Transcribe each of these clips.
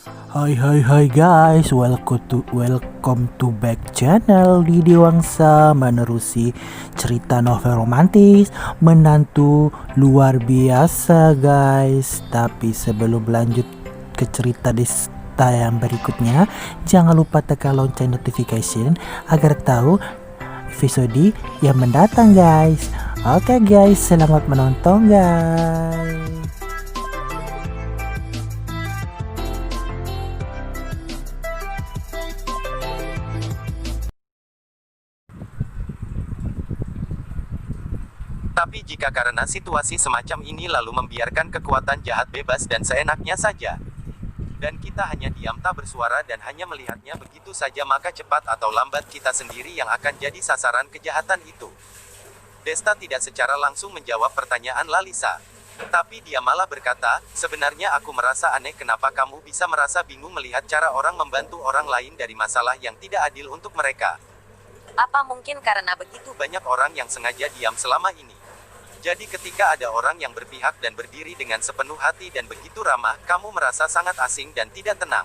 Hai guys, welcome to back channel di Dewangsa menerusi cerita novel romantis menantu luar biasa guys. Tapi sebelum lanjut ke cerita Desta yang berikutnya, jangan lupa tekan lonceng notification agar tahu episode yang mendatang guys. Oke guys, selamat menonton guys. Tapi jika karena situasi semacam ini lalu membiarkan kekuatan jahat bebas dan seenaknya saja, dan kita hanya diam tak bersuara dan hanya melihatnya begitu saja, maka cepat atau lambat kita sendiri yang akan jadi sasaran kejahatan itu. Desta tidak secara langsung menjawab pertanyaan Lalisa. Tapi dia malah berkata, sebenarnya aku merasa aneh kenapa kamu bisa merasa bingung melihat cara orang membantu orang lain dari masalah yang tidak adil untuk mereka. Apa mungkin karena begitu Banyak orang yang sengaja diam selama ini. Jadi ketika ada orang yang berpihak dan berdiri dengan sepenuh hati dan begitu ramah, kamu merasa sangat asing dan tidak tenang.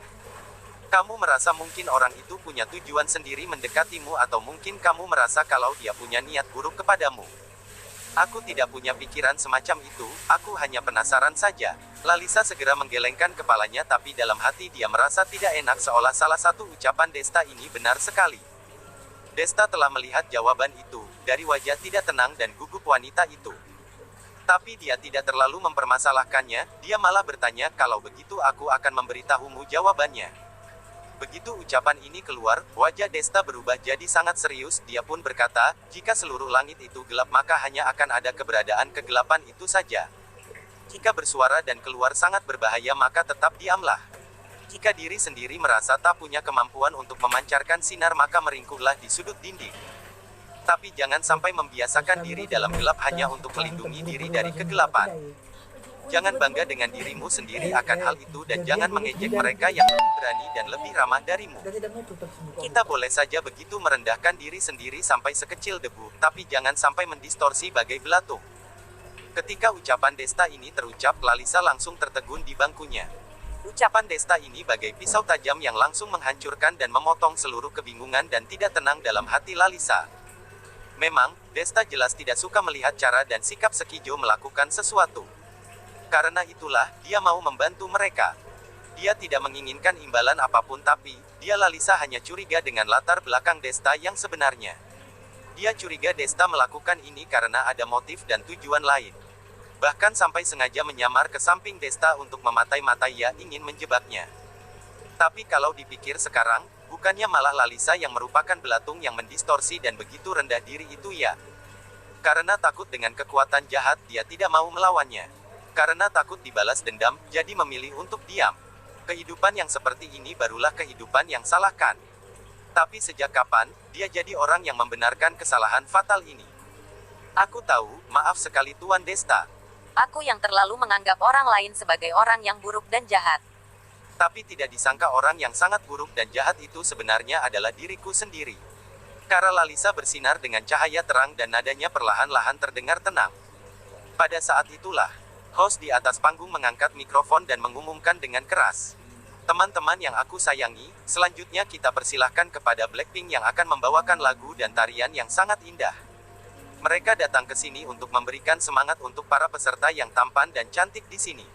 Kamu merasa mungkin orang itu punya tujuan sendiri mendekatimu atau mungkin kamu merasa kalau dia punya niat buruk kepadamu. Aku tidak punya pikiran semacam itu, aku hanya penasaran saja. Lalisa segera menggelengkan kepalanya tapi dalam hati dia merasa tidak enak seolah salah satu ucapan Desta ini benar sekali. Desta telah melihat jawaban itu, dari wajah tidak tenang dan gugup wanita itu. Tapi dia tidak terlalu mempermasalahkannya, dia malah bertanya, kalau begitu aku akan memberitahumu jawabannya. Begitu ucapan ini keluar, wajah Desta berubah jadi sangat serius, dia pun berkata, jika seluruh langit itu gelap maka hanya akan ada keberadaan kegelapan itu saja. Jika bersuara dan keluar sangat berbahaya maka tetap diamlah. Jika diri sendiri merasa tak punya kemampuan untuk memancarkan sinar maka meringkuklah di sudut dinding. Tapi jangan sampai membiasakan diri dalam gelap hanya untuk melindungi diri dari kegelapan. Jangan bangga dengan dirimu sendiri akan hal itu dan jangan mengejek mereka yang lebih berani dan lebih ramah darimu. Kita boleh saja begitu merendahkan diri sendiri sampai sekecil debu, tapi jangan sampai mendistorsi bagai belatung. Ketika ucapan Desta ini terucap, Lalisa langsung tertegun di bangkunya. Ucapan Desta ini bagai pisau tajam yang langsung menghancurkan dan memotong seluruh kebingungan dan tidak tenang dalam hati Lalisa. Memang, Desta jelas tidak suka melihat cara dan sikap Sekijo melakukan sesuatu. Karena itulah, dia mau membantu mereka. Dia tidak menginginkan imbalan apapun tapi, dia Lalisa hanya curiga dengan latar belakang Desta yang sebenarnya. Dia curiga Desta melakukan ini karena ada motif dan tujuan lain. Bahkan sampai sengaja menyamar ke samping Desta untuk mematai-matai ya ingin menjebaknya. Tapi kalau dipikir sekarang, bukannya malah Lalisa yang merupakan belatung yang mendistorsi dan begitu rendah diri itu ya. Karena takut dengan kekuatan jahat, dia tidak mau melawannya. Karena takut dibalas dendam, jadi memilih untuk diam. Kehidupan yang seperti ini barulah kehidupan yang salahkan. Tapi sejak kapan, dia jadi orang yang membenarkan kesalahan fatal ini? Aku tahu, maaf sekali Tuan Desta. aku yang terlalu menganggap orang lain sebagai orang yang buruk dan jahat? Tapi tidak disangka orang yang sangat buruk dan jahat itu sebenarnya adalah diriku sendiri. Cara Lalisa bersinar dengan cahaya terang dan nadanya perlahan-lahan terdengar tenang. Pada saat itulah, host di atas panggung mengangkat mikrofon dan mengumumkan dengan keras. Teman-teman yang aku sayangi, selanjutnya kita persilahkan kepada Blackpink yang akan membawakan lagu dan tarian yang sangat indah. Mereka datang ke sini untuk memberikan semangat untuk para peserta yang tampan dan cantik di sini.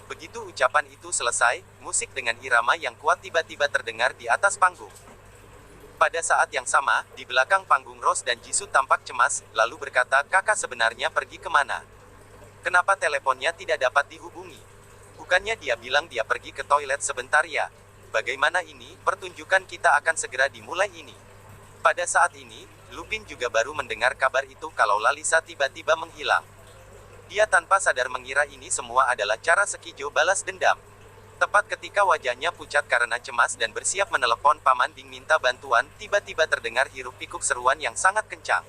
Begitu ucapan itu selesai, musik dengan irama yang kuat tiba-tiba terdengar di atas panggung. Pada saat yang sama, di belakang panggung Rose dan Jisoo tampak cemas, lalu berkata, kakak sebenarnya pergi kemana? Kenapa teleponnya tidak dapat dihubungi? Bukannya dia bilang dia pergi ke toilet sebentar ya? Bagaimana ini, pertunjukan kita akan segera dimulai ini. Pada saat ini, Lupin juga baru mendengar kabar itu kalau Lalisa tiba-tiba menghilang. Dia tanpa sadar mengira ini semua adalah cara Sekijo balas dendam. Tepat ketika wajahnya pucat karena cemas dan bersiap menelepon Paman Ding minta bantuan, tiba-tiba terdengar hiruk-pikuk seruan yang sangat kencang.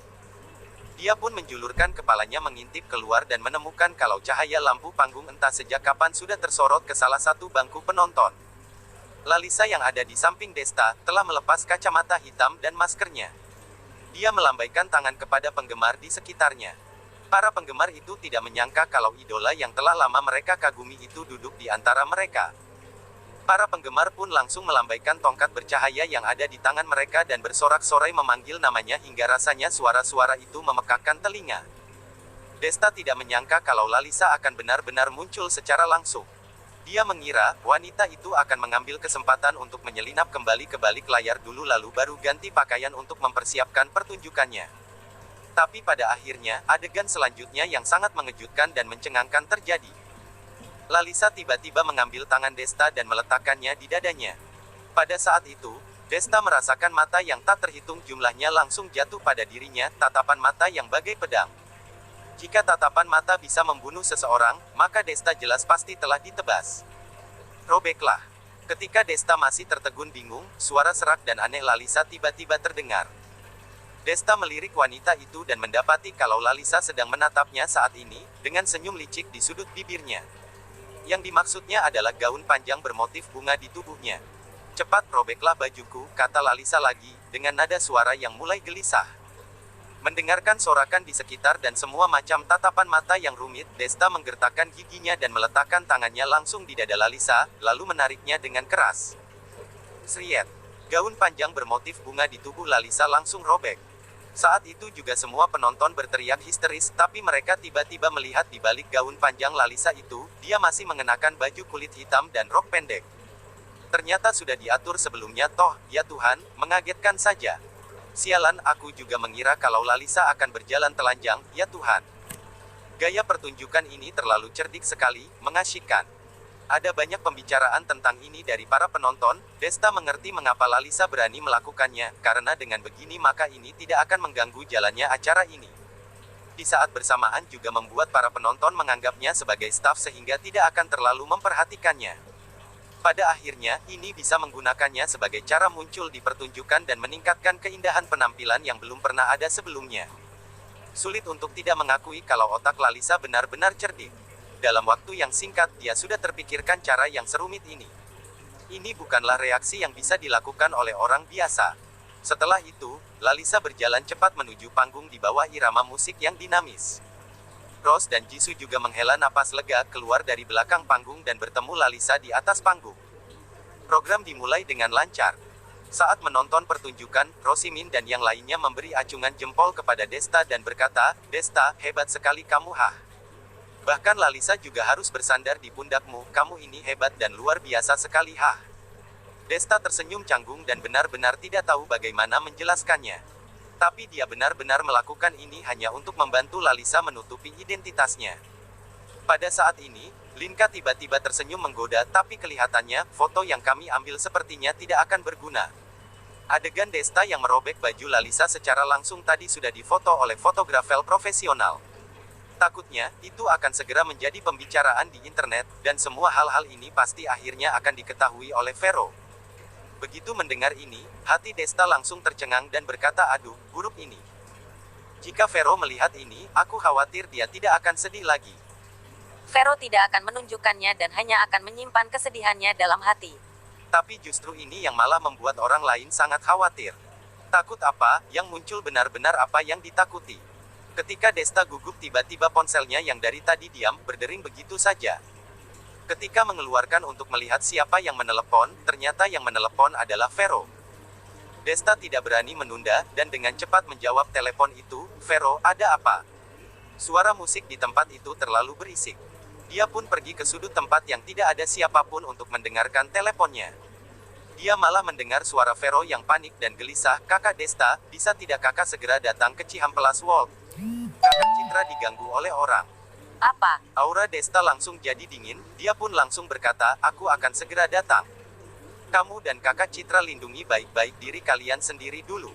Dia pun menjulurkan kepalanya mengintip keluar dan menemukan kalau cahaya lampu panggung entah sejak kapan sudah tersorot ke salah satu bangku penonton. Lalisa yang ada di samping Desta, telah melepas kacamata hitam dan maskernya. Dia melambaikan tangan kepada penggemar di sekitarnya. Para penggemar itu tidak menyangka kalau idola yang telah lama mereka kagumi itu duduk di antara mereka. Para penggemar pun langsung melambaikan tongkat bercahaya yang ada di tangan mereka dan bersorak-sorai memanggil namanya hingga rasanya suara-suara itu memekakkan telinga. Desta tidak menyangka kalau Lalisa akan benar-benar muncul secara langsung. Dia mengira wanita itu akan mengambil kesempatan untuk menyelinap kembali ke balik layar dulu lalu baru ganti pakaian untuk mempersiapkan pertunjukannya. Tapi pada akhirnya, adegan selanjutnya yang sangat mengejutkan dan mencengangkan terjadi. Lalisa tiba-tiba mengambil tangan Desta dan meletakkannya di dadanya. Pada saat itu, Desta merasakan mata yang tak terhitung jumlahnya langsung jatuh pada dirinya, tatapan mata yang bagai pedang. Jika tatapan mata bisa membunuh seseorang, maka Desta jelas pasti telah ditebas. Robeklah. Ketika Desta masih tertegun bingung, suara serak dan aneh Lalisa tiba-tiba terdengar. Desta melirik wanita itu dan mendapati kalau Lalisa sedang menatapnya saat ini, dengan senyum licik di sudut bibirnya. Yang dimaksudnya adalah gaun panjang bermotif bunga di tubuhnya. Cepat robeklah bajuku, kata Lalisa lagi, dengan nada suara yang mulai gelisah. Mendengarkan sorakan di sekitar dan semua macam tatapan mata yang rumit, Desta menggertakkan giginya dan meletakkan tangannya langsung di dada Lalisa, lalu menariknya dengan keras. Sriet. Gaun panjang bermotif bunga di tubuh Lalisa langsung robek. Saat itu juga semua penonton berteriak histeris, tapi mereka tiba-tiba melihat di balik gaun panjang Lalisa itu, dia masih mengenakan baju kulit hitam dan rok pendek. Ternyata sudah diatur sebelumnya toh, ya Tuhan, mengagetkan saja. Sialan, aku juga mengira kalau Lalisa akan berjalan telanjang, ya Tuhan. Gaya pertunjukan ini terlalu cerdik sekali, mengasyikkan. Ada banyak pembicaraan tentang ini dari para penonton. Desta mengerti mengapa Lalisa berani melakukannya, karena dengan begini maka ini tidak akan mengganggu jalannya acara ini. Di saat bersamaan juga membuat para penonton menganggapnya sebagai staf sehingga tidak akan terlalu memperhatikannya. Pada akhirnya, ini bisa menggunakannya sebagai cara muncul di pertunjukan dan meningkatkan keindahan penampilan yang belum pernah ada sebelumnya. Sulit untuk tidak mengakui kalau otak Lalisa benar-benar cerdik. Dalam waktu yang singkat, dia sudah terpikirkan cara yang serumit ini. Ini bukanlah reaksi yang bisa dilakukan oleh orang biasa. Setelah itu, Lalisa berjalan cepat menuju panggung di bawah irama musik yang dinamis. Rose dan Jisoo juga menghela napas lega keluar dari belakang panggung dan bertemu Lalisa di atas panggung. Program dimulai dengan lancar. Saat menonton pertunjukan, Rosimin dan yang lainnya memberi acungan jempol kepada Desta dan berkata, "Desta, hebat sekali kamu hah." Bahkan Lalisa juga harus bersandar di pundakmu, kamu ini hebat dan luar biasa sekali hah. Desta tersenyum canggung dan benar-benar tidak tahu bagaimana menjelaskannya. Tapi dia benar-benar melakukan ini hanya untuk membantu Lalisa menutupi identitasnya. Pada saat ini, Linka tiba-tiba tersenyum menggoda, tapi kelihatannya, foto yang kami ambil sepertinya tidak akan berguna. Adegan Desta yang merobek baju Lalisa secara langsung tadi sudah difoto oleh fotografer profesional. Takutnya, itu akan segera menjadi pembicaraan di internet, dan semua hal-hal ini pasti akhirnya akan diketahui oleh Vero. Begitu mendengar ini, hati Desta langsung tercengang dan berkata, aduh, buruk ini. Jika Vero melihat ini, aku khawatir dia tidak akan sedih lagi. Vero tidak akan menunjukkannya dan hanya akan menyimpan kesedihannya dalam hati. Tapi justru ini yang malah membuat orang lain sangat khawatir. Takut apa, yang muncul benar-benar apa yang ditakuti. Ketika Desta gugup tiba-tiba ponselnya yang dari tadi diam, berdering begitu saja. Ketika mengeluarkan untuk melihat siapa yang menelepon, ternyata yang menelepon adalah Vero. Desta tidak berani menunda, dan dengan cepat menjawab telepon itu, Vero, ada apa? Suara musik di tempat itu terlalu berisik. Dia pun pergi ke sudut tempat yang tidak ada siapapun untuk mendengarkan teleponnya. Dia malah mendengar suara Vero yang panik dan gelisah, kakak Desta, bisa tidak kakak segera datang ke Cihampelas Walk? Kakak Citra diganggu oleh orang. Apa? Aura Desta langsung jadi dingin, dia pun langsung berkata, aku akan segera datang. Kamu dan kakak Citra lindungi baik-baik diri kalian sendiri dulu.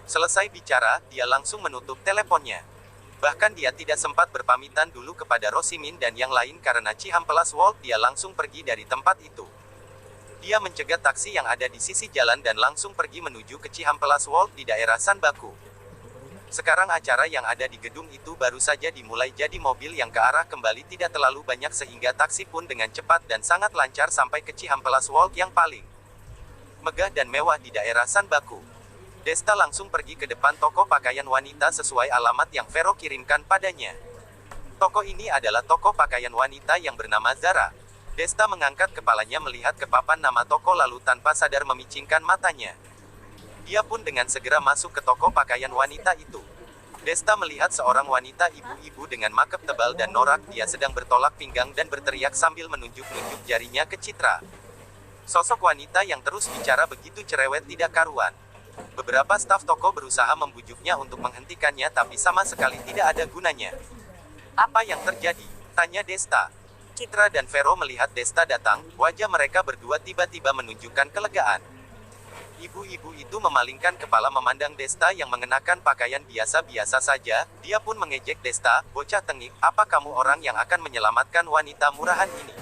Selesai bicara, dia langsung menutup teleponnya. Bahkan dia tidak sempat berpamitan dulu kepada Rosimin dan yang lain karena Cihampelas Walk, dia langsung pergi dari tempat itu. Dia mencegat taksi yang ada di sisi jalan dan langsung pergi menuju ke Cihampelas Walk di daerah Sanbaku. Sekarang acara yang ada di gedung itu baru saja dimulai, jadi mobil yang ke arah kembali tidak terlalu banyak sehingga taksi pun dengan cepat dan sangat lancar sampai ke Cihampelas Walk yang paling megah dan mewah di daerah Sanbaku. Desta langsung pergi ke depan toko pakaian wanita sesuai alamat yang Vero kirimkan padanya. Toko ini adalah toko pakaian wanita yang bernama Zara. Desta mengangkat kepalanya melihat ke papan nama toko lalu tanpa sadar memicingkan matanya. Dia pun dengan segera masuk ke toko pakaian wanita itu. Desta melihat seorang wanita ibu-ibu dengan makeup tebal dan norak. Dia sedang bertolak pinggang dan berteriak sambil menunjuk-nunjuk jarinya ke Citra. Sosok wanita yang terus bicara begitu cerewet tidak karuan. Beberapa staf toko berusaha membujuknya untuk menghentikannya tapi sama sekali tidak ada gunanya. "Apa yang terjadi?" tanya Desta. Citra dan Vero melihat Desta datang, wajah mereka berdua tiba-tiba menunjukkan kelegaan. Ibu-ibu itu memalingkan kepala memandang Desta yang mengenakan pakaian biasa-biasa saja. Dia pun mengejek Desta, "Bocah tengik, apa kamu orang yang akan menyelamatkan wanita murahan ini?"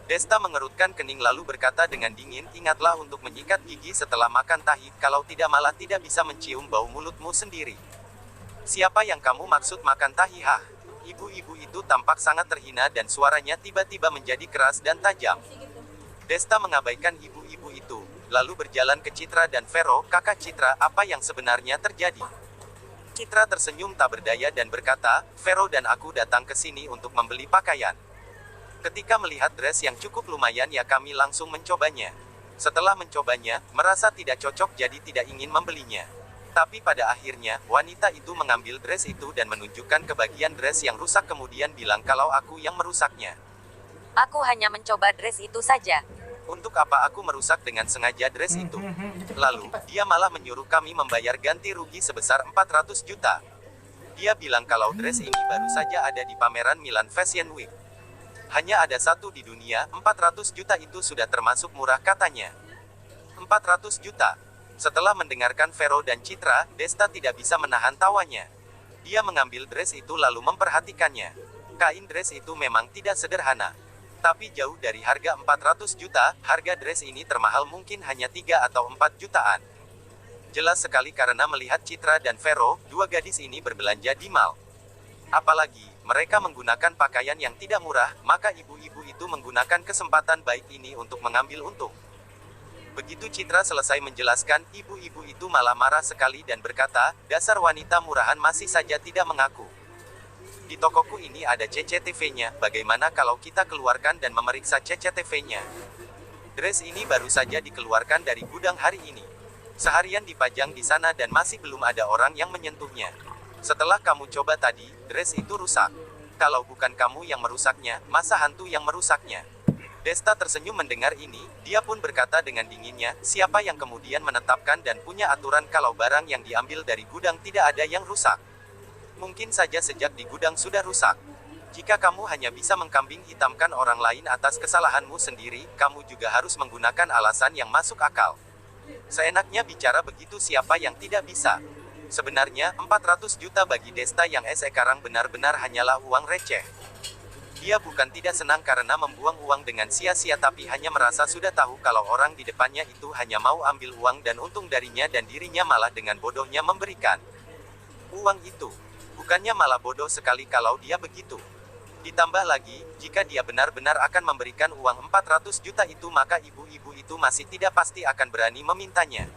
Desta mengerutkan kening lalu berkata dengan dingin, "Ingatlah untuk menyikat gigi setelah makan tahi, kalau tidak malah tidak bisa mencium bau mulutmu sendiri." "Siapa yang kamu maksud makan tahi, hah?" Ibu-ibu itu tampak sangat terhina dan suaranya tiba-tiba menjadi keras dan tajam. Desta mengabaikan ibu-ibu itu, lalu berjalan ke Citra dan Vero. "Kakak Citra, apa yang sebenarnya terjadi?" Citra tersenyum tak berdaya dan berkata, "Vero dan aku datang ke sini untuk membeli pakaian. Ketika melihat dress yang cukup lumayan ya kami langsung mencobanya. Setelah mencobanya, merasa tidak cocok jadi tidak ingin membelinya. Tapi pada akhirnya, wanita itu mengambil dress itu dan menunjukkan ke bagian dress yang rusak kemudian bilang kalau aku yang merusaknya. Aku hanya mencoba dress itu saja. Untuk apa aku merusak dengan sengaja dress itu? Lalu, dia malah menyuruh kami membayar ganti rugi sebesar 400 juta. Dia bilang kalau dress ini baru saja ada di pameran Milan Fashion Week. Hanya ada satu di dunia, 400 juta itu sudah termasuk murah katanya. 400 juta. Setelah mendengarkan Vero dan Citra, Desta tidak bisa menahan tawanya. Dia mengambil dress itu lalu memperhatikannya. Kain dress itu memang tidak sederhana. Tapi jauh dari harga 400 juta, harga dress ini termahal mungkin hanya 3 atau 4 jutaan. Jelas sekali karena melihat Citra dan Vero, dua gadis ini berbelanja di mall. Apalagi, mereka menggunakan pakaian yang tidak murah, maka ibu-ibu itu menggunakan kesempatan baik ini untuk mengambil untung. Begitu Citra selesai menjelaskan, ibu-ibu itu malah marah sekali dan berkata, "Dasar wanita murahan masih saja tidak mengaku. Di tokoku ini ada CCTV-nya, bagaimana kalau kita keluarkan dan memeriksa CCTV-nya? Dress ini baru saja dikeluarkan dari gudang hari ini. Seharian dipajang di sana dan masih belum ada orang yang menyentuhnya. Setelah kamu coba tadi, dress itu rusak. Kalau bukan kamu yang merusaknya, masa hantu yang merusaknya?" Desta tersenyum mendengar ini, dia pun berkata dengan dinginnya, "Siapa yang kemudian menetapkan dan punya aturan kalau barang yang diambil dari gudang tidak ada yang rusak? Mungkin saja sejak di gudang sudah rusak. Jika kamu hanya bisa mengkambing hitamkan orang lain atas kesalahanmu sendiri, kamu juga harus menggunakan alasan yang masuk akal. Seenaknya bicara begitu siapa yang tidak bisa?" Sebenarnya, 400 juta bagi Desta yang sekarang benar-benar hanyalah uang receh. Dia bukan tidak senang karena membuang uang dengan sia-sia tapi hanya merasa sudah tahu kalau orang di depannya itu hanya mau ambil uang dan untung darinya dan dirinya malah dengan bodohnya memberikan uang itu. Bukannya malah bodoh sekali kalau dia begitu. Ditambah lagi, jika dia benar-benar akan memberikan uang 400 juta itu maka ibu-ibu itu masih tidak pasti akan berani memintanya.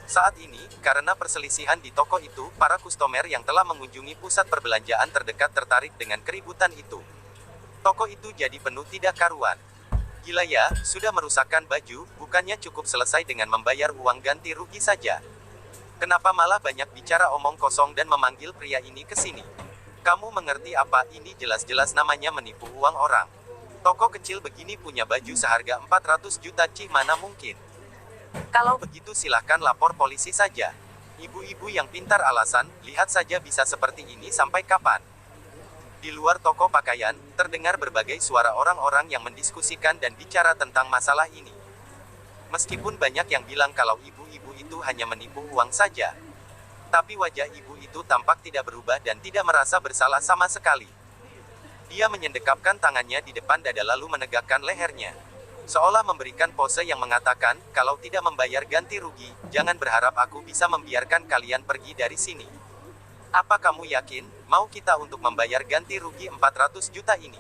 Saat ini, karena perselisihan di toko itu, para kustomer yang telah mengunjungi pusat perbelanjaan terdekat tertarik dengan keributan itu. Toko itu jadi penuh tidak karuan. Gila ya, sudah merusakkan baju, bukannya cukup selesai dengan membayar uang ganti rugi saja. Kenapa malah banyak bicara omong kosong dan memanggil pria ini ke sini? Kamu mengerti apa? Ini jelas-jelas namanya menipu uang orang. Toko kecil begini punya baju seharga 400 juta mana mungkin? Kalau begitu silahkan lapor polisi saja. Ibu-ibu yang pintar alasan, lihat saja bisa seperti ini sampai kapan? Di luar toko pakaian, terdengar berbagai suara orang-orang yang mendiskusikan dan bicara tentang masalah ini. Meskipun banyak yang bilang kalau ibu-ibu itu hanya menipu uang saja. Tapi wajah ibu itu tampak tidak berubah dan tidak merasa bersalah sama sekali. Dia menyendekapkan tangannya di depan dada lalu menegakkan lehernya. Seolah memberikan pose yang mengatakan, "Kalau tidak membayar ganti rugi, jangan berharap aku bisa membiarkan kalian pergi dari sini." "Apa kamu yakin, mau kita untuk membayar ganti rugi 400 juta ini?"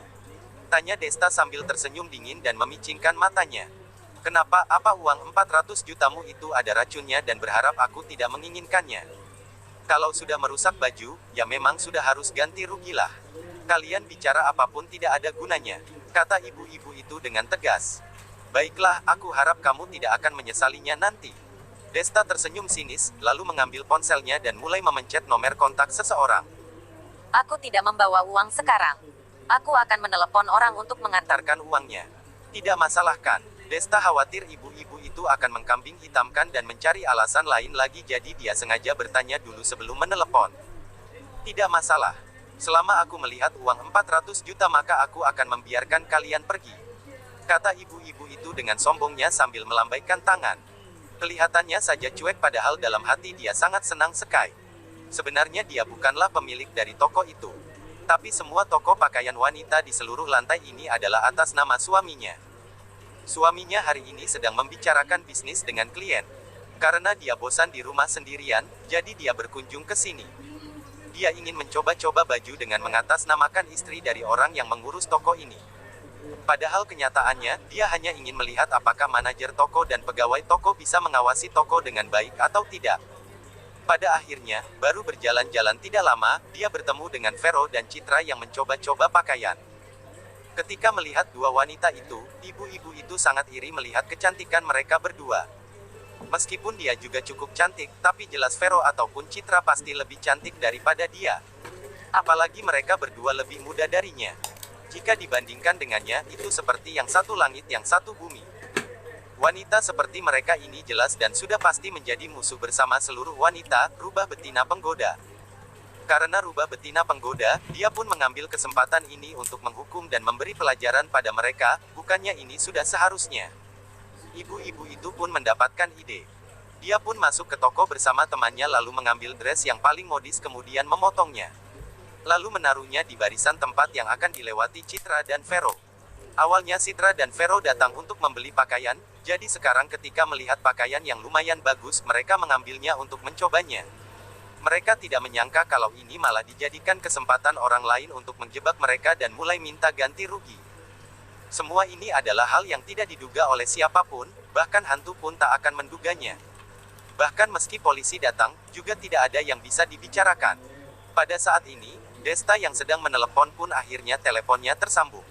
tanya Desta sambil tersenyum dingin dan memicingkan matanya. "Kenapa, apa uang 400 jutamu itu ada racunnya dan berharap aku tidak menginginkannya? Kalau sudah merusak baju, ya memang sudah harus ganti rugilah. Kalian bicara apapun tidak ada gunanya," kata ibu-ibu itu itu dengan tegas. Baiklah, aku harap kamu tidak akan menyesalinya nanti. Desta tersenyum sinis, lalu mengambil ponselnya dan mulai memencet nomor kontak seseorang. Aku tidak membawa uang sekarang. Aku akan menelepon orang untuk mengantar. Antarkan uangnya. Tidak masalah kan? Desta khawatir ibu-ibu itu akan mengkambing hitamkan dan mencari alasan lain lagi, jadi dia sengaja bertanya dulu sebelum menelepon. Tidak masalah. Selama aku melihat uang 400 juta maka aku akan membiarkan kalian pergi. Kata ibu-ibu itu dengan sombongnya sambil melambaikan tangan. Kelihatannya saja cuek padahal dalam hati dia sangat senang sekali. Sebenarnya dia bukanlah pemilik dari toko itu. Tapi semua toko pakaian wanita di seluruh lantai ini adalah atas nama suaminya. Suaminya hari ini sedang membicarakan bisnis dengan klien. Karena dia bosan di rumah sendirian, jadi dia berkunjung ke sini. Dia ingin mencoba-coba baju dengan mengatasnamakan istri dari orang yang mengurus toko ini. Padahal kenyataannya, dia hanya ingin melihat apakah manajer toko dan pegawai toko bisa mengawasi toko dengan baik atau tidak. Pada akhirnya, baru berjalan-jalan tidak lama, dia bertemu dengan Vero dan Citra yang mencoba-coba pakaian. Ketika melihat dua wanita itu, ibu-ibu itu sangat iri melihat kecantikan mereka berdua. Meskipun dia juga cukup cantik, tapi jelas Vero ataupun Citra pasti lebih cantik daripada dia. Apalagi mereka berdua lebih muda darinya. Jika dibandingkan dengannya, itu seperti yang satu langit yang satu bumi. Wanita seperti mereka ini jelas dan sudah pasti menjadi musuh bersama seluruh wanita, rubah betina penggoda. Karena rubah betina penggoda, dia pun mengambil kesempatan ini untuk menghukum dan memberi pelajaran pada mereka, bukannya ini sudah seharusnya. Ibu-ibu itu pun mendapatkan ide. Dia pun masuk ke toko bersama temannya lalu mengambil dress yang paling modis kemudian memotongnya. Lalu menaruhnya di barisan tempat yang akan dilewati Citra dan Vero. Awalnya Citra dan Vero datang untuk membeli pakaian, jadi sekarang ketika melihat pakaian yang lumayan bagus, mereka mengambilnya untuk mencobanya. Mereka tidak menyangka kalau ini malah dijadikan kesempatan orang lain untuk menjebak mereka dan mulai minta ganti rugi. Semua ini adalah hal yang tidak diduga oleh siapapun, bahkan hantu pun tak akan menduganya. Bahkan meski polisi datang, juga tidak ada yang bisa dibicarakan. Pada saat ini, Desta yang sedang menelepon pun akhirnya teleponnya tersambung.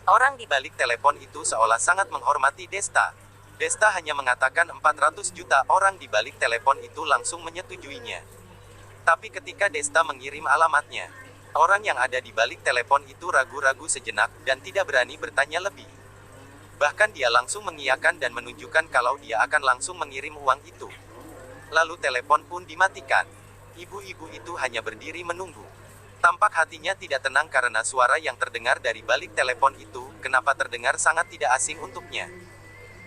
Orang di balik telepon itu seolah sangat menghormati Desta. Desta hanya mengatakan 400 juta, orang di balik telepon itu langsung menyetujuinya. Tapi ketika Desta mengirim alamatnya, orang yang ada di balik telepon itu ragu-ragu sejenak, dan tidak berani bertanya lebih. Bahkan dia langsung mengiyakan dan menunjukkan kalau dia akan langsung mengirim uang itu. Lalu telepon pun dimatikan. Ibu-ibu itu hanya berdiri menunggu. Tampak hatinya tidak tenang karena suara yang terdengar dari balik telepon itu, kenapa terdengar sangat tidak asing untuknya.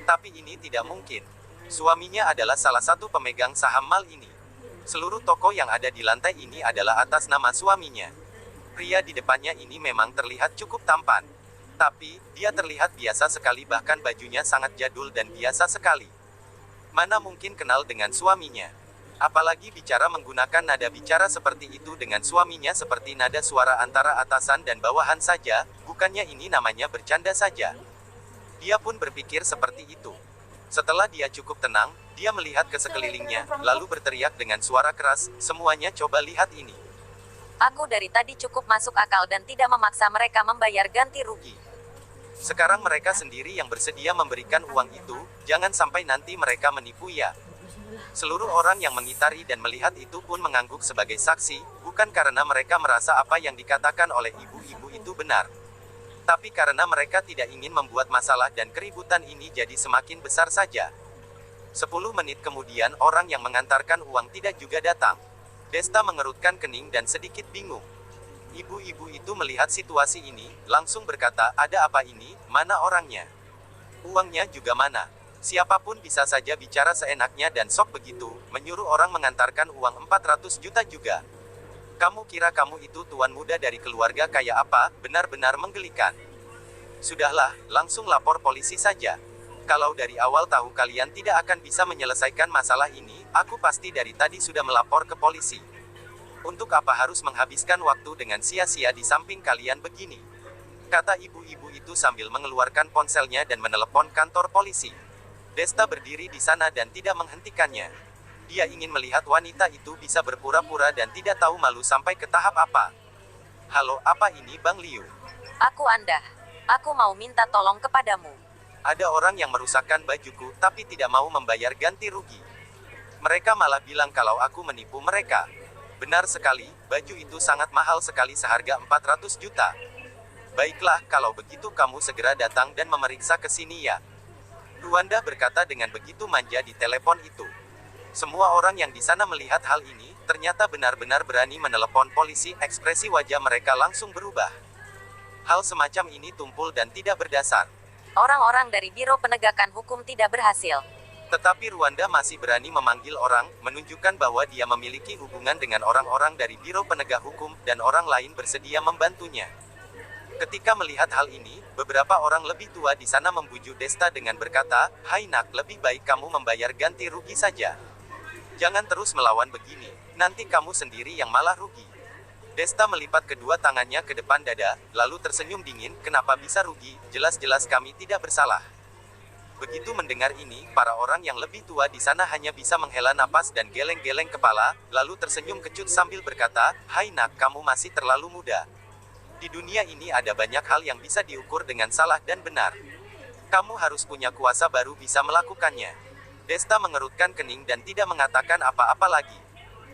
Tapi ini tidak mungkin. Suaminya adalah salah satu pemegang saham mal ini. Seluruh toko yang ada di lantai ini adalah atas nama suaminya. Pria di depannya ini memang terlihat cukup tampan. Tapi, dia terlihat biasa sekali bahkan bajunya sangat jadul dan biasa sekali. Mana mungkin kenal dengan suaminya? Apalagi bicara menggunakan nada bicara seperti itu dengan suaminya seperti nada suara antara atasan dan bawahan saja, bukannya ini namanya bercanda saja. Dia pun berpikir seperti itu. Setelah dia cukup tenang, dia melihat ke sekelilingnya, lalu berteriak dengan suara keras, semuanya coba lihat ini. Aku dari tadi cukup masuk akal dan tidak memaksa mereka membayar ganti rugi. Sekarang mereka sendiri yang bersedia memberikan uang itu, jangan sampai nanti mereka menipu ya. Seluruh orang yang mengitari dan melihat itu pun mengangguk sebagai saksi, bukan karena mereka merasa apa yang dikatakan oleh ibu-ibu itu benar. Tapi karena mereka tidak ingin membuat masalah dan keributan ini jadi semakin besar saja. 10 menit kemudian orang yang mengantarkan uang tidak juga datang. Desta mengerutkan kening dan sedikit bingung. Ibu-ibu itu melihat situasi ini, langsung berkata, ada apa ini, mana orangnya? Uangnya juga mana? Siapapun bisa saja bicara seenaknya dan sok begitu, menyuruh orang mengantarkan uang 400 juta juga. Kamu kira kamu itu tuan muda dari keluarga kaya apa, benar-benar menggelikan. Sudahlah, langsung lapor polisi saja. Kalau dari awal tahu kalian tidak akan bisa menyelesaikan masalah ini, aku pasti dari tadi sudah melapor ke polisi. Untuk apa harus menghabiskan waktu dengan sia-sia di samping kalian begini? Kata ibu-ibu itu sambil mengeluarkan ponselnya dan menelepon kantor polisi. Desta berdiri di sana dan tidak menghentikannya. Dia ingin melihat wanita itu bisa berpura-pura dan tidak tahu malu sampai ke tahap apa. Halo, apa ini Bang Liu? Aku Anda. Aku mau minta tolong kepadamu. Ada orang yang merusakkan bajuku, tapi tidak mau membayar ganti rugi. Mereka malah bilang kalau aku menipu mereka. Benar sekali, baju itu sangat mahal sekali seharga 400 juta. Baiklah, kalau begitu kamu segera datang dan memeriksa ke sini ya. Ruanda berkata dengan begitu manja di telepon itu. Semua orang yang di sana melihat hal ini, ternyata benar-benar berani menelepon polisi, ekspresi wajah mereka langsung berubah. Hal semacam ini tumpul dan tidak berdasar. Orang-orang dari Biro Penegakan Hukum tidak berhasil. Tetapi Ruanda masih berani memanggil orang, menunjukkan bahwa dia memiliki hubungan dengan orang-orang dari Biro Penegak Hukum, dan orang lain bersedia membantunya. Ketika melihat hal ini, beberapa orang lebih tua di sana membujuk Desta dengan berkata, "Hai nak, lebih baik kamu membayar ganti rugi saja. Jangan terus melawan begini, nanti kamu sendiri yang malah rugi." Desta melipat kedua tangannya ke depan dada, lalu tersenyum dingin, "Kenapa bisa rugi? Jelas-jelas kami tidak bersalah." Begitu mendengar ini, para orang yang lebih tua di sana hanya bisa menghela napas dan geleng-geleng kepala, lalu tersenyum kecut sambil berkata, "Hai nak, kamu masih terlalu muda. Di dunia ini ada banyak hal yang bisa diukur dengan salah dan benar. Kamu harus punya kuasa baru bisa melakukannya." Desta mengerutkan kening dan tidak mengatakan apa-apa lagi.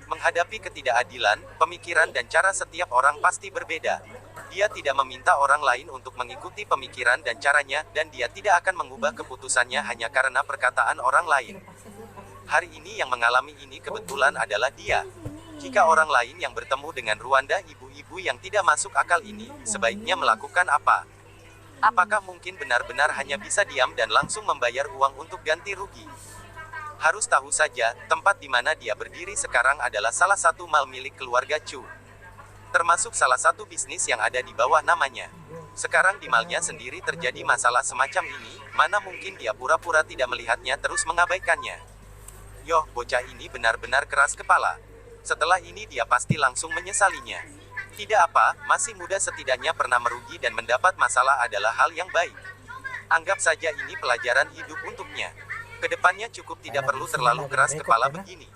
Menghadapi ketidakadilan, pemikiran dan cara setiap orang pasti berbeda. Dia tidak meminta orang lain untuk mengikuti pemikiran dan caranya, dan dia tidak akan mengubah keputusannya hanya karena perkataan orang lain. Hari ini yang mengalami ini kebetulan adalah dia. Jika orang lain yang bertemu dengan Ruanda, ibu-ibu yang tidak masuk akal ini, sebaiknya melakukan apa? Apakah mungkin benar-benar hanya bisa diam dan langsung membayar uang untuk ganti rugi? Harus tahu saja, tempat di mana dia berdiri sekarang adalah salah satu mal milik keluarga Chu. Termasuk salah satu bisnis yang ada di bawah namanya. Sekarang di malnya sendiri terjadi masalah semacam ini, mana mungkin dia pura-pura tidak melihatnya terus mengabaikannya. Yoh, bocah ini benar-benar keras kepala. Setelah ini dia pasti langsung menyesalinya. Tidak apa, masih muda setidaknya pernah merugi dan mendapat masalah adalah hal yang baik. Anggap saja ini pelajaran hidup untuknya. Kedepannya cukup tidak perlu terlalu keras kepala begini.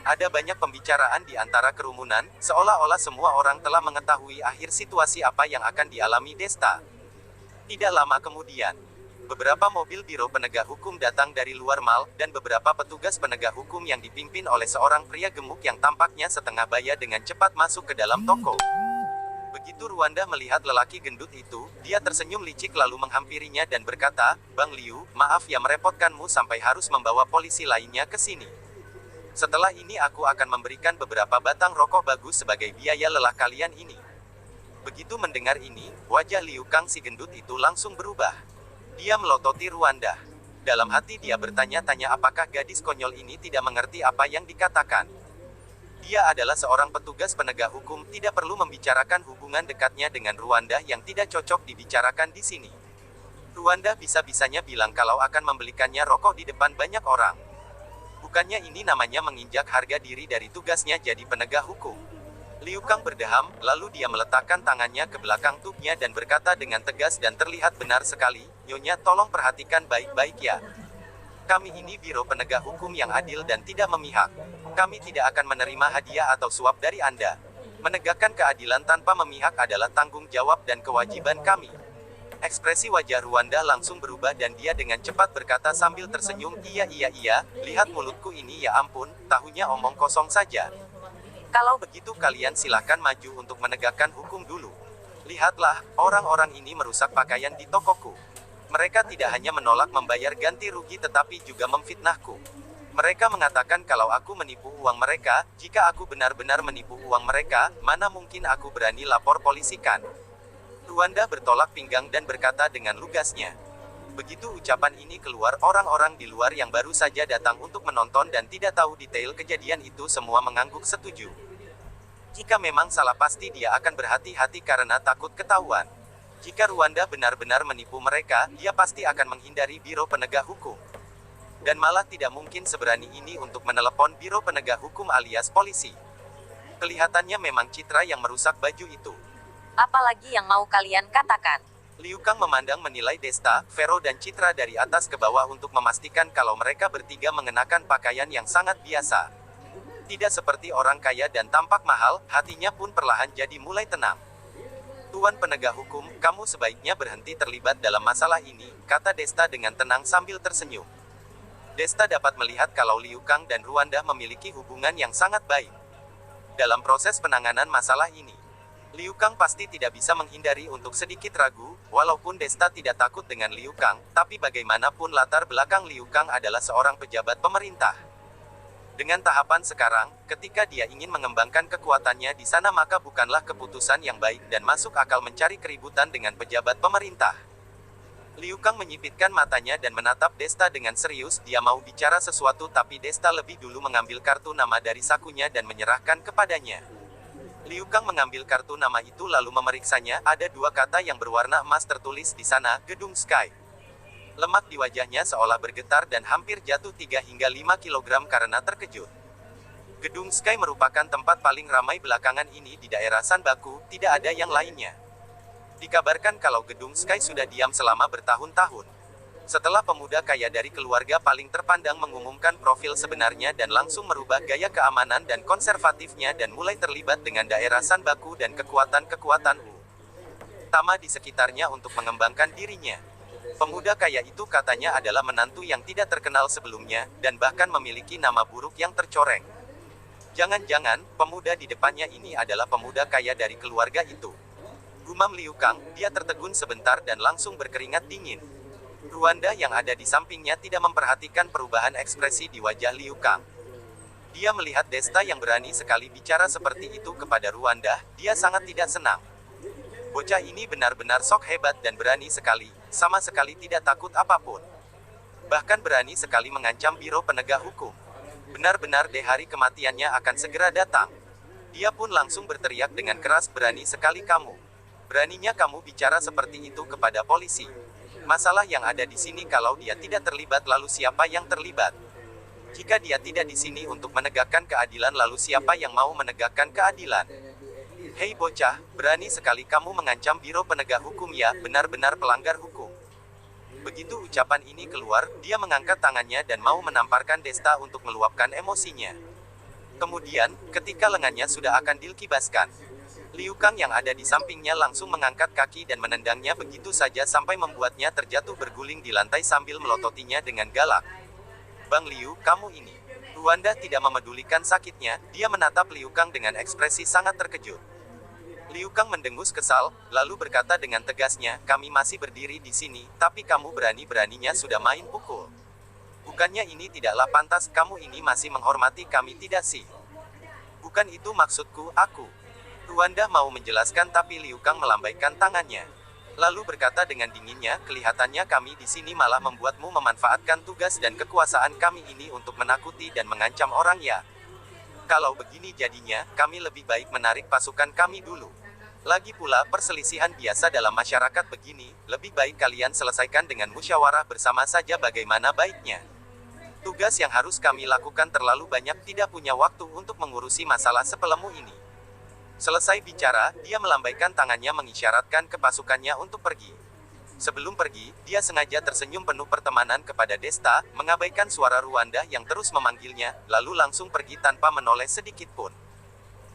Ada banyak pembicaraan di antara kerumunan, seolah-olah semua orang telah mengetahui akhir situasi apa yang akan dialami Desta. Tidak lama kemudian, beberapa mobil Biro Penegak Hukum datang dari luar mal, dan beberapa petugas penegak hukum yang dipimpin oleh seorang pria gemuk yang tampaknya setengah baya dengan cepat masuk ke dalam toko. Begitu Ruanda melihat lelaki gendut itu, dia tersenyum licik lalu menghampirinya dan berkata, "Bang Liu, maaf ya merepotkanmu sampai harus membawa polisi lainnya ke sini. Setelah ini aku akan memberikan beberapa batang rokok bagus sebagai biaya lelah kalian ini." Begitu mendengar ini, wajah Liu Kang si gendut itu langsung berubah. Dia melototi Ruanda. Dalam hati dia bertanya-tanya apakah gadis konyol ini tidak mengerti apa yang dikatakan. Dia adalah seorang petugas penegak hukum, tidak perlu membicarakan hubungan dekatnya dengan Ruanda yang tidak cocok dibicarakan di sini. Ruanda bisa-bisanya bilang kalau akan membelikannya rokok di depan banyak orang. Bukannya ini namanya menginjak harga diri dari tugasnya jadi penegak hukum. Liu Kang berdeham, lalu dia meletakkan tangannya ke belakang tubnya dan berkata dengan tegas dan terlihat benar sekali, "Nyonya, tolong perhatikan baik-baik ya. Kami ini Biro Penegak Hukum yang adil dan tidak memihak. Kami tidak akan menerima hadiah atau suap dari Anda. Menegakkan keadilan tanpa memihak adalah tanggung jawab dan kewajiban kami." Ekspresi wajah Ruanda langsung berubah dan dia dengan cepat berkata sambil tersenyum, iya, lihat mulutku ini, ya ampun, tahunya omong kosong saja. Kalau begitu kalian silahkan maju untuk menegakkan hukum dulu. Lihatlah, orang-orang ini merusak pakaian di tokoku. Mereka tidak hanya menolak membayar ganti rugi tetapi juga memfitnahku. Mereka mengatakan kalau aku menipu uang mereka, jika aku benar-benar menipu uang mereka, mana mungkin aku berani lapor polisikan. Ruanda bertolak pinggang dan berkata dengan lugasnya. Begitu ucapan ini keluar, orang-orang di luar yang baru saja datang untuk menonton dan tidak tahu detail kejadian itu semua mengangguk setuju. Jika memang salah pasti dia akan berhati-hati karena takut ketahuan. Jika Ruanda benar-benar menipu mereka, dia pasti akan menghindari Biro Penegak Hukum. Dan malah tidak mungkin seberani ini untuk menelepon Biro Penegak Hukum alias polisi. Kelihatannya memang Citra yang merusak baju itu. Apalagi yang mau kalian katakan? Liu Kang memandang menilai Desta, Vero dan Citra dari atas ke bawah untuk memastikan kalau mereka bertiga mengenakan pakaian yang sangat biasa. Tidak seperti orang kaya dan tampak mahal, hatinya pun perlahan jadi mulai tenang. Tuan penegak hukum, kamu sebaiknya berhenti terlibat dalam masalah ini, kata Desta dengan tenang sambil tersenyum. Desta dapat melihat kalau Liu Kang dan Ruanda memiliki hubungan yang sangat baik. Dalam proses penanganan masalah ini, Liu Kang pasti tidak bisa menghindari untuk sedikit ragu, walaupun Desta tidak takut dengan Liu Kang, tapi bagaimanapun latar belakang Liu Kang adalah seorang pejabat pemerintah. Dengan tahapan sekarang, ketika dia ingin mengembangkan kekuatannya di sana maka bukanlah keputusan yang baik dan masuk akal mencari keributan dengan pejabat pemerintah. Liu Kang menyipitkan matanya dan menatap Desta dengan serius, dia mau bicara sesuatu tapi Desta lebih dulu mengambil kartu nama dari sakunya dan menyerahkan kepadanya. Liu Kang mengambil kartu nama itu lalu memeriksanya, ada 2 kata yang berwarna emas tertulis di sana, Gedung Sky. Lemak di wajahnya seolah bergetar dan hampir jatuh 3 hingga 5 kg karena terkejut. Gedung Sky merupakan tempat paling ramai belakangan ini di daerah Sanbaku, tidak ada yang lainnya. Dikabarkan kalau Gedung Sky sudah diam selama bertahun-tahun. Setelah pemuda kaya dari keluarga paling terpandang mengumumkan profil sebenarnya dan langsung merubah gaya keamanan dan konservatifnya dan mulai terlibat dengan daerah Sanbaku dan kekuatan-kekuatan utama di sekitarnya untuk mengembangkan dirinya. Pemuda kaya itu katanya adalah menantu yang tidak terkenal sebelumnya, dan bahkan memiliki nama buruk yang tercoreng. Jangan-jangan, pemuda di depannya ini adalah pemuda kaya dari keluarga itu. Gumam Liu Kang, dia tertegun sebentar dan langsung berkeringat dingin. Ruanda yang ada di sampingnya tidak memperhatikan perubahan ekspresi di wajah Liu Kang. Dia melihat Desta yang berani sekali bicara seperti itu kepada Ruanda, dia sangat tidak senang. Bocah ini benar-benar sok hebat dan berani sekali, sama sekali tidak takut apapun. Bahkan berani sekali mengancam Biro Penegak Hukum. Benar-benar deh hari kematiannya akan segera datang. Dia pun langsung berteriak dengan keras, berani sekali kamu. Beraninya kamu bicara seperti itu kepada polisi. Masalah yang ada di sini kalau dia tidak terlibat lalu siapa yang terlibat? Jika dia tidak di sini untuk menegakkan keadilan lalu siapa yang mau menegakkan keadilan? Hei bocah, berani sekali kamu mengancam Biro Penegak Hukum ya, benar-benar pelanggar hukum. Begitu ucapan ini keluar, dia mengangkat tangannya dan mau menamparkan Desta untuk meluapkan emosinya. Kemudian, ketika lengannya sudah akan dikibaskan, Liu Kang yang ada di sampingnya langsung mengangkat kaki dan menendangnya begitu saja sampai membuatnya terjatuh berguling di lantai sambil melototinya dengan galak. Bang Liu, kamu ini. Ruanda tidak memedulikan sakitnya, dia menatap Liu Kang dengan ekspresi sangat terkejut. Liu Kang mendengus kesal, lalu berkata dengan tegasnya, kami masih berdiri di sini, tapi kamu berani-beraninya sudah main pukul. Bukannya ini tidaklah pantas, kamu ini masih menghormati kami tidak sih? Bukan itu maksudku, aku. Ruanda mau menjelaskan tapi Liu Kang melambaikan tangannya. Lalu berkata dengan dinginnya, kelihatannya kami di sini malah membuatmu memanfaatkan tugas dan kekuasaan kami ini untuk menakuti dan mengancam orang ya. Kalau begini jadinya, kami lebih baik menarik pasukan kami dulu. Lagi pula, perselisihan biasa dalam masyarakat begini, lebih baik kalian selesaikan dengan musyawarah bersama saja bagaimana baiknya. Tugas yang harus kami lakukan terlalu banyak, tidak punya waktu untuk mengurusi masalah sepelemu ini. Selesai bicara, dia melambaikan tangannya mengisyaratkan ke pasukannya untuk pergi. Sebelum pergi, dia sengaja tersenyum penuh pertemanan kepada Desta, mengabaikan suara Ruanda yang terus memanggilnya, lalu langsung pergi tanpa menoleh sedikit pun.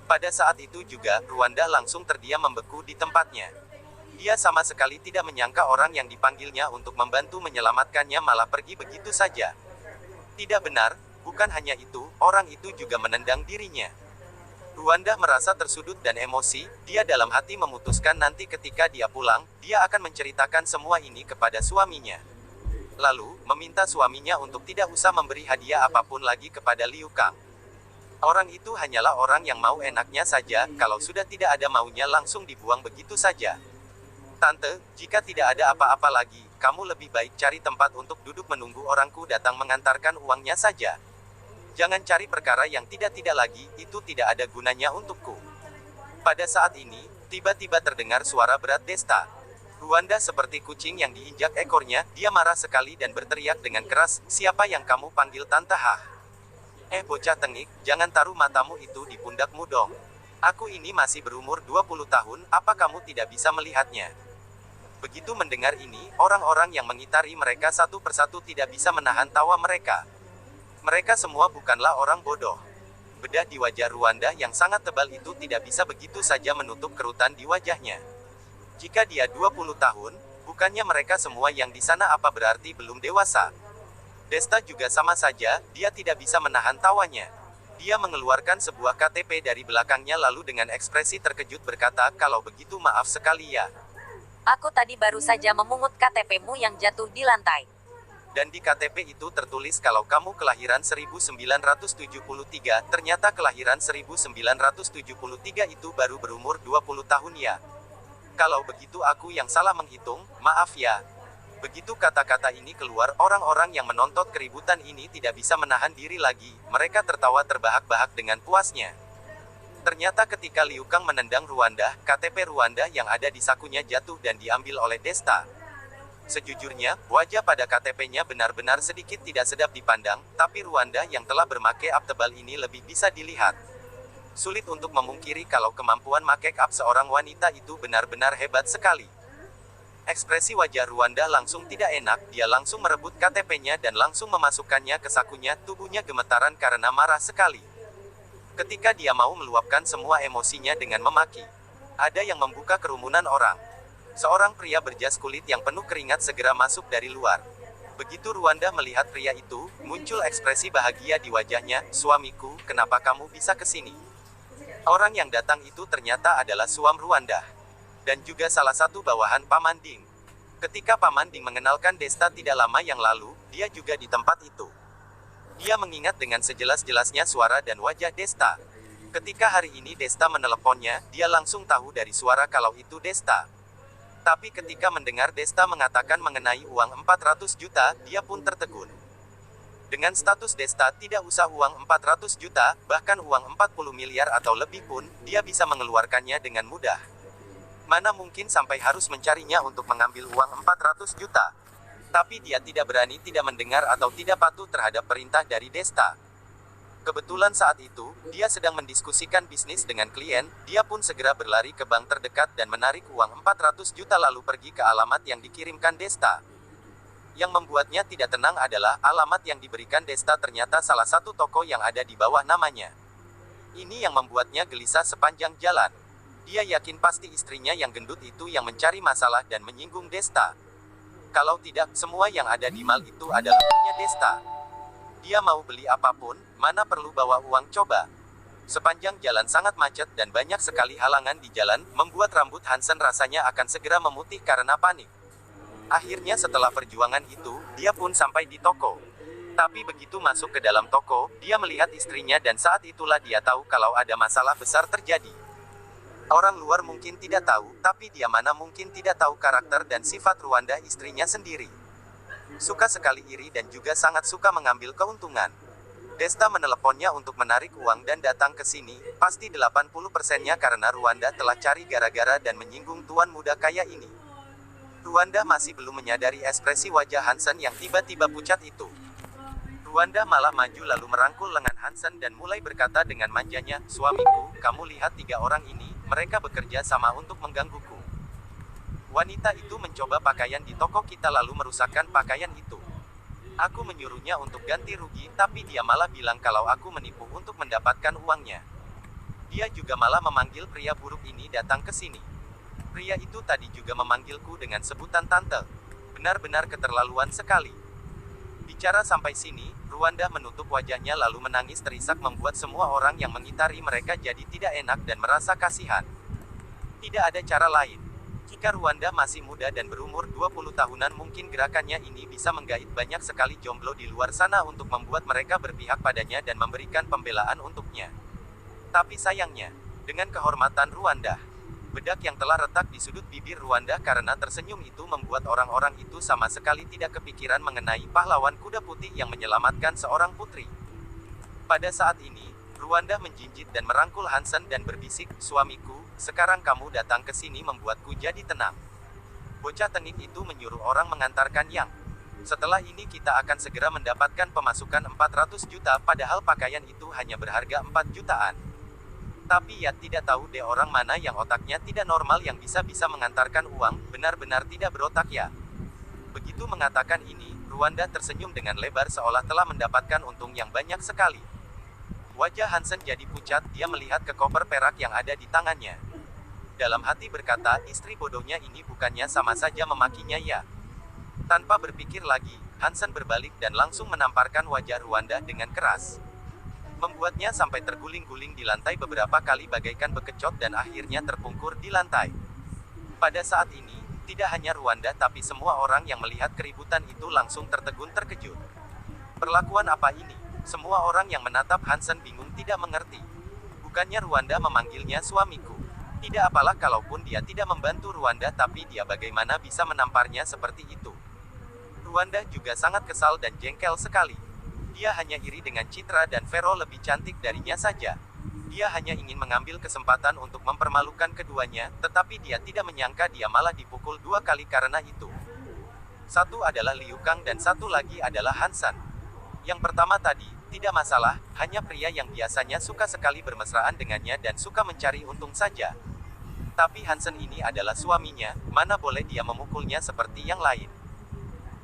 Pada saat itu juga, Ruanda langsung terdiam membeku di tempatnya. Dia sama sekali tidak menyangka orang yang dipanggilnya untuk membantu menyelamatkannya malah pergi begitu saja. Tidak benar, bukan hanya itu, orang itu juga menendang dirinya. Ruanda merasa tersudut dan emosi, dia dalam hati memutuskan nanti ketika dia pulang, dia akan menceritakan semua ini kepada suaminya. Lalu, meminta suaminya untuk tidak usah memberi hadiah apapun lagi kepada Liu Kang. Orang itu hanyalah orang yang mau enaknya saja, kalau sudah tidak ada maunya langsung dibuang begitu saja. Tante, jika tidak ada apa-apa lagi, kamu lebih baik cari tempat untuk duduk menunggu orangku datang mengantarkan uangnya saja. Jangan cari perkara yang tidak-tidak lagi, itu tidak ada gunanya untukku. Pada saat ini, tiba-tiba terdengar suara berat Desta. Ruanda seperti kucing yang diinjak ekornya, dia marah sekali dan berteriak dengan keras, siapa yang kamu panggil tante hah? Bocah tengik, jangan taruh matamu itu di pundakmu dong. Aku ini masih berumur 20 tahun, apa kamu tidak bisa melihatnya? Begitu mendengar ini, orang-orang yang mengitari mereka satu persatu tidak bisa menahan tawa mereka. Mereka semua bukanlah orang bodoh. Bedah di wajah Ruanda yang sangat tebal itu tidak bisa begitu saja menutup kerutan di wajahnya. Jika dia 20 tahun, bukannya mereka semua yang di sana apa berarti belum dewasa? Desta juga sama saja, dia tidak bisa menahan tawanya. Dia mengeluarkan sebuah KTP dari belakangnya lalu dengan ekspresi terkejut berkata, kalau begitu maaf sekali ya. Aku tadi baru saja memungut KTP-mu yang jatuh di lantai. Dan di KTP itu tertulis kalau kamu kelahiran 1973, ternyata kelahiran 1973 itu baru berumur 20 tahun ya. Kalau begitu aku yang salah menghitung, maaf ya. Begitu kata-kata ini keluar, orang-orang yang menonton keributan ini tidak bisa menahan diri lagi, mereka tertawa terbahak-bahak dengan puasnya. Ternyata ketika Liu Kang menendang Ruanda, KTP Ruanda yang ada di sakunya jatuh dan diambil oleh Desta. Sejujurnya, wajah pada KTP-nya benar-benar sedikit tidak sedap dipandang, tapi Ruanda yang telah bermake up tebal ini lebih bisa dilihat. Sulit untuk memungkiri kalau kemampuan make up seorang wanita itu benar-benar hebat sekali. Ekspresi wajah Ruanda langsung tidak enak, dia langsung merebut KTP-nya dan langsung memasukkannya ke sakunya, tubuhnya gemetaran karena marah sekali. Ketika dia mau meluapkan semua emosinya dengan memaki. Ada yang membuka kerumunan orang. Seorang pria berjas kulit yang penuh keringat segera masuk dari luar. Begitu Ruanda melihat pria itu, muncul ekspresi bahagia di wajahnya, suamiku, kenapa kamu bisa ke sini? Orang yang datang itu ternyata adalah suam Ruanda. Dan juga salah satu bawahan Paman Ding. Ketika Paman Ding mengenalkan Desta tidak lama yang lalu, dia juga di tempat itu. Dia mengingat dengan sejelas-jelasnya suara dan wajah Desta. Ketika hari ini Desta meneleponnya, dia langsung tahu dari suara kalau itu Desta. Tapi ketika mendengar Desta mengatakan mengenai uang 400 juta, dia pun tertegun. Dengan status Desta tidak usah uang 400 juta, bahkan uang 40 miliar atau lebih pun, dia bisa mengeluarkannya dengan mudah. Mana mungkin sampai harus mencarinya untuk mengambil uang 400 juta. Tapi dia tidak berani tidak mendengar atau tidak patuh terhadap perintah dari Desta. Kebetulan saat itu, dia sedang mendiskusikan bisnis dengan klien, dia pun segera berlari ke bank terdekat dan menarik uang 400 juta lalu pergi ke alamat yang dikirimkan Desta. Yang membuatnya tidak tenang adalah, alamat yang diberikan Desta ternyata salah satu toko yang ada di bawah namanya. Ini yang membuatnya gelisah sepanjang jalan. Dia yakin pasti istrinya yang gendut itu yang mencari masalah dan menyinggung Desta. Kalau tidak, semua yang ada di mal itu adalah punya Desta. Dia mau beli apapun, mana perlu bawa uang coba. Sepanjang jalan sangat macet dan banyak sekali halangan di jalan, membuat rambut Hansen rasanya akan segera memutih karena panik. Akhirnya setelah perjuangan itu, dia pun sampai di toko. Tapi begitu masuk ke dalam toko, dia melihat istrinya dan saat itulah dia tahu kalau ada masalah besar terjadi. Orang luar mungkin tidak tahu, tapi dia mana mungkin tidak tahu karakter dan sifat Ruanda istrinya sendiri. Suka sekali iri dan juga sangat suka mengambil keuntungan. Desta meneleponnya untuk menarik uang dan datang ke sini, pasti 80%-nya karena Ruanda telah cari gara-gara dan menyinggung tuan muda kaya ini. Ruanda masih belum menyadari ekspresi wajah Hansen yang tiba-tiba pucat itu. Ruanda malah maju lalu merangkul lengan Hansen dan mulai berkata dengan manjanya, suamiku, kamu lihat 3 orang ini, mereka bekerja sama untuk menggangguku. Wanita itu mencoba pakaian di toko kita lalu merusakkan pakaian itu. Aku menyuruhnya untuk ganti rugi, tapi dia malah bilang kalau aku menipu untuk mendapatkan uangnya. Dia juga malah memanggil pria buruk ini datang ke sini. Pria itu tadi juga memanggilku dengan sebutan tante. Benar-benar keterlaluan sekali. Bicara sampai sini, Ruanda menutup wajahnya lalu menangis terisak membuat semua orang yang mengitari mereka jadi tidak enak dan merasa kasihan. Tidak ada cara lain. Jika Ruanda masih muda dan berumur 20 tahunan mungkin gerakannya ini bisa menggait banyak sekali jomblo di luar sana untuk membuat mereka berpihak padanya dan memberikan pembelaan untuknya. Tapi sayangnya, dengan kehormatan Ruanda, bedak yang telah retak di sudut bibir Ruanda karena tersenyum itu membuat orang-orang itu sama sekali tidak kepikiran mengenai pahlawan kuda putih yang menyelamatkan seorang putri. Pada saat ini, Ruanda menjinjit dan merangkul Hansen dan berbisik, suamiku, sekarang kamu datang ke sini membuatku jadi tenang. Bocah tengik itu menyuruh orang mengantarkan Yang. Setelah ini kita akan segera mendapatkan pemasukan 400 juta padahal pakaian itu hanya berharga 4 jutaan. Tapi ya tidak tahu deh orang mana yang otaknya tidak normal yang bisa-bisa mengantarkan uang, benar-benar tidak berotak ya. Begitu mengatakan ini, Ruanda tersenyum dengan lebar seolah telah mendapatkan untung yang banyak sekali. Wajah Hansen jadi pucat, dia melihat ke koper perak yang ada di tangannya. Dalam hati berkata, istri bodohnya ini bukannya sama saja memakinya ya. Tanpa berpikir lagi, Hansen berbalik dan langsung menamparkan wajah Ruanda dengan keras. Membuatnya sampai terguling-guling di lantai beberapa kali bagaikan bekecot dan akhirnya terpungkur di lantai. Pada saat ini, tidak hanya Ruanda tapi semua orang yang melihat keributan itu langsung tertegun terkejut. Perlakuan apa ini? Semua orang yang menatap Hansen bingung tidak mengerti. Bukannya Ruanda memanggilnya suamiku. Tidak apalah kalaupun dia tidak membantu Ruanda tapi dia bagaimana bisa menamparnya seperti itu. Ruanda juga sangat kesal dan jengkel sekali. Dia hanya iri dengan Citra dan Vero lebih cantik darinya saja. Dia hanya ingin mengambil kesempatan untuk mempermalukan keduanya, tetapi dia tidak menyangka dia malah dipukul 2 kali karena itu. Satu adalah Liu Kang dan satu lagi adalah Hansen. Yang pertama tadi, tidak masalah, hanya pria yang biasanya suka sekali bermesraan dengannya dan suka mencari untung saja. Tapi Hansen ini adalah suaminya, mana boleh dia memukulnya seperti yang lain.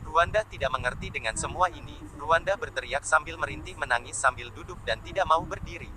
Ruanda tidak mengerti dengan semua ini. Ruanda berteriak sambil merintih menangis sambil duduk dan tidak mau berdiri.